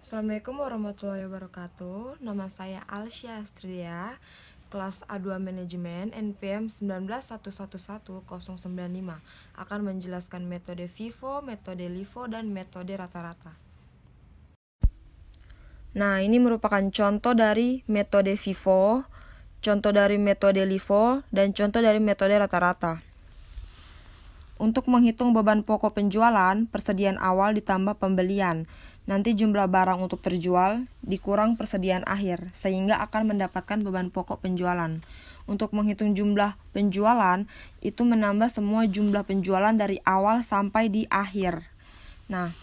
Assalamualaikum warahmatullahi wabarakatuh. Nama saya Alsya Astria, kelas A2 Manajemen, NPM 191111095, akan menjelaskan metode FIFO, metode LIFO, dan metode rata-rata. Nah, ini merupakan contoh dari metode FIFO, contoh dari metode LIFO, dan contoh dari metode rata-rata. Untuk menghitung beban pokok penjualan, persediaan awal ditambah pembelian. Nanti jumlah barang untuk terjual dikurang persediaan akhir, sehingga akan mendapatkan beban pokok penjualan. Untuk menghitung jumlah penjualan, itu menambah semua jumlah penjualan dari awal sampai di akhir. Nah,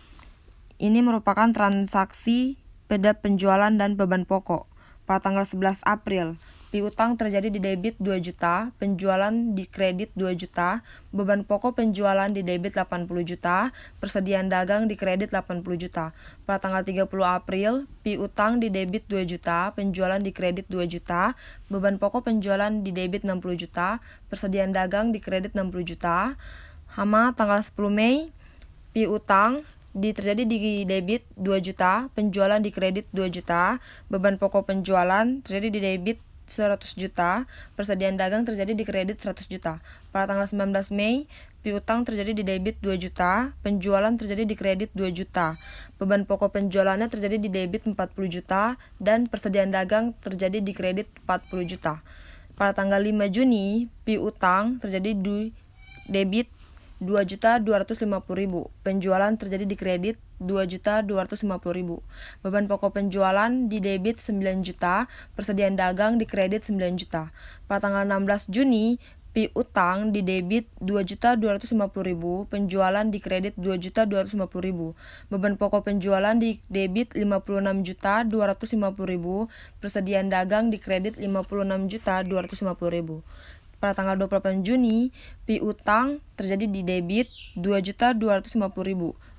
ini merupakan transaksi beda penjualan dan beban pokok. Pada tanggal 11 April, piutang terjadi di debit 2 juta, penjualan di kredit 2 juta, beban pokok penjualan di debit 80 juta, persediaan dagang di kredit 80 juta. Pada tanggal 30 April, piutang di debit 2 juta, penjualan di kredit 2 juta, beban pokok penjualan di debit 60 juta, persediaan dagang di kredit 60 juta. Hama tanggal 10 Mei, piutang terjadi di debit 2 juta, penjualan di kredit 2 juta, beban pokok penjualan terjadi di debit 100 juta, persediaan dagang terjadi di kredit 100 juta. Pada tanggal 19 Mei, piutang terjadi di debit 2 juta, penjualan terjadi di kredit 2 juta. Beban pokok penjualannya terjadi di debit 40 juta dan persediaan dagang terjadi di kredit 40 juta. Pada tanggal 5 Juni, piutang terjadi di debit 2.250.000, penjualan terjadi di kredit 2.250.000. Beban pokok penjualan di debit 9 juta, persediaan dagang di kredit 9 juta. Pada tanggal 16 Juni, piutang di debit 2.250.000, penjualan di kredit 2.250.000. Beban pokok penjualan di debit 56.250.000, persediaan dagang di kredit 56.250.000. Pada tanggal 28 Juni, piutang terjadi di debit 2.250.000,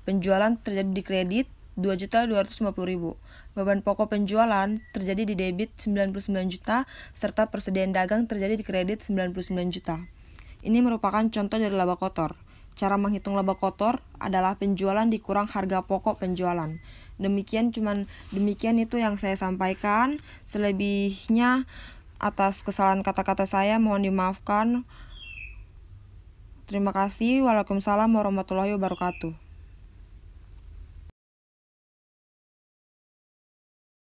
penjualan terjadi di kredit 2.250.000. Beban pokok penjualan terjadi di debit 99 juta, serta persediaan dagang terjadi di kredit 99 juta. Ini merupakan contoh dari laba kotor. Cara menghitung laba kotor adalah penjualan dikurang harga pokok penjualan. Demikian itu yang saya sampaikan. Selebihnya atas kesalahan kata-kata saya mohon dimaafkan. Terima kasih. Waalaikumsalam warahmatullahi wabarakatuh.